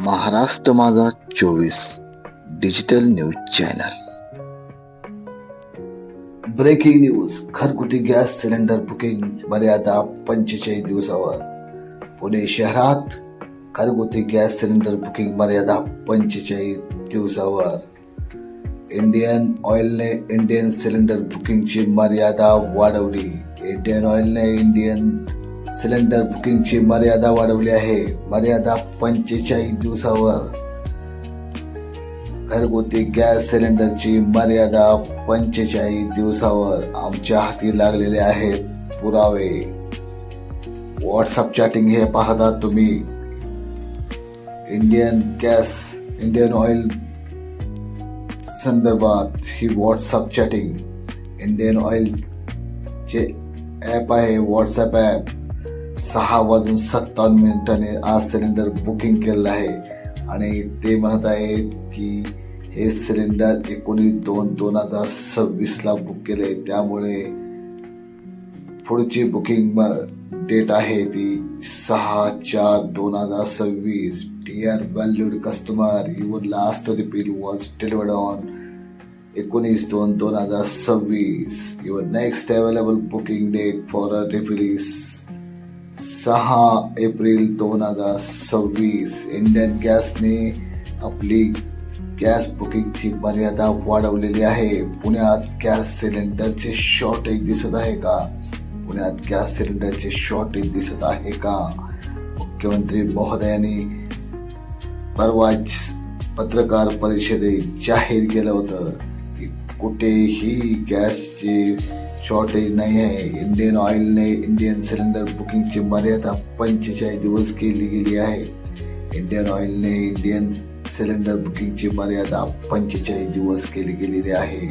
महाराष्ट्र माझा 24 digital news channel. Breaking news. घरगुती gas cylinder booking मर्यादा 45 दिवसावर. पुणे शहरात घरगुती गॅस सिलेंडर बुकिंग मर्यादा 45 दिवसावर. इंडियन ऑइलने इंडियन सिलेंडर बुकिंगची मर्यादा वाढवली. इंडियन ऑइलने इंडियन सिलेंडर बुकिंगची मर्यादा वाढवली आहे. मर्यादा 45 दिवसावर. घरगुती गॅस सिलेंडरची मर्यादा 45 दिवसावर. आमच्या हाती लागलेले आहेत पुरावे. व्हॉट्सअप चॅटिंग हे पाहता तुम्ही. इंडियन ऑइल संदर्भात ही व्हॉट्सअप चॅटिंग. इंडियन ऑइल चे ॲप आहे, व्हॉट्सअप ॲप. 6:57 आज सिलेंडर बुकिंग केलेलं आहे आणि ते म्हणत आहेत की हे सिलेंडर 19/2/2026 ला बुक केले. त्यामुळे पुढची बुकिंग डेट आहे ती 6/4/2026. Dear valued customer, your last refill was delivered on 19/2/2026. Your next available booking date for a refill is 6 April 2026. Indian गॅसने आपली गॅस बुकिंगची मर्यादा वाढवलेली आहे. पुण्यात गॅस सिलेंडरचे शॉर्टेज दिसत आहे का? पुण्यात गॅस सिलेंडरचे शॉर्टेज दिसत आहे का? मुख्यमंत्री महोदयांनी परवाच पत्रकार परिषदेत जाहीर केलं होतं की कुठेही गॅसचे शॉर्टेज नाही आहे. इंडियन ऑइलने इंडियन सिलेंडर बुकिंगची मर्यादा 45 दिवस केली गेली आहे. इंडियन ऑइलने इंडियन सिलेंडर बुकिंगची मर्यादा 45 दिवस केली गेलेली आहे.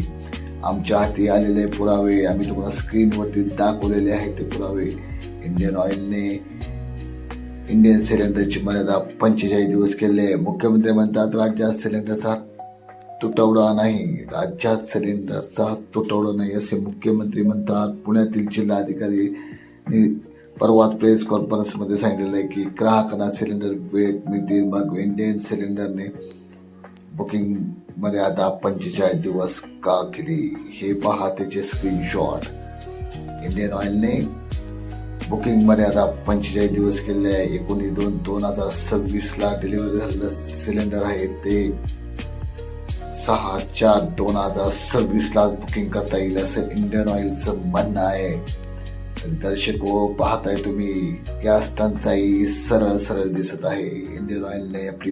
आमच्या हाती आलेले पुरावे आम्ही तुम्हाला स्क्रीनवरती दाखवलेले आहेत. ते पुरावे. इंडियन ऑइलने इंडियन सिलेंडरची मर्यादा 45 दिवस केले. मुख्यमंत्री म्हणतात राज्यात सिलेंडरचा तुटवडा नाही. राज्यात सिलेंडरचा तुटवडा नाही असे मुख्यमंत्री म्हणतात. पुण्यातील जिल्हाधिकारी परवाच प्रेस कॉन्फरन्समध्ये सांगितलेलं आहे की ग्राहकांना सिलेंडर वेळेत मिळतील. मग इंडियन सिलेंडरने बुकिंग मर्यादा 45 दिवस का केली हे पहा त्याचे स्क्रीनशॉट. इंडियन ऑइलने बुकिंग मर्यादा 45 दिवस केले आहे. 19/2/2026 ला डिलिव्हरी झालेलं सिलेंडर आहे ते 6/4/2026 लाच बुकिंग करता येईल असं इंडियन ऑइलचं म्हणणं आहे. दर्शक पाहताय तुम्ही, गॅस टंचाई सरळ सरळ दिसत आहे. इंडियन ऑइलने आपली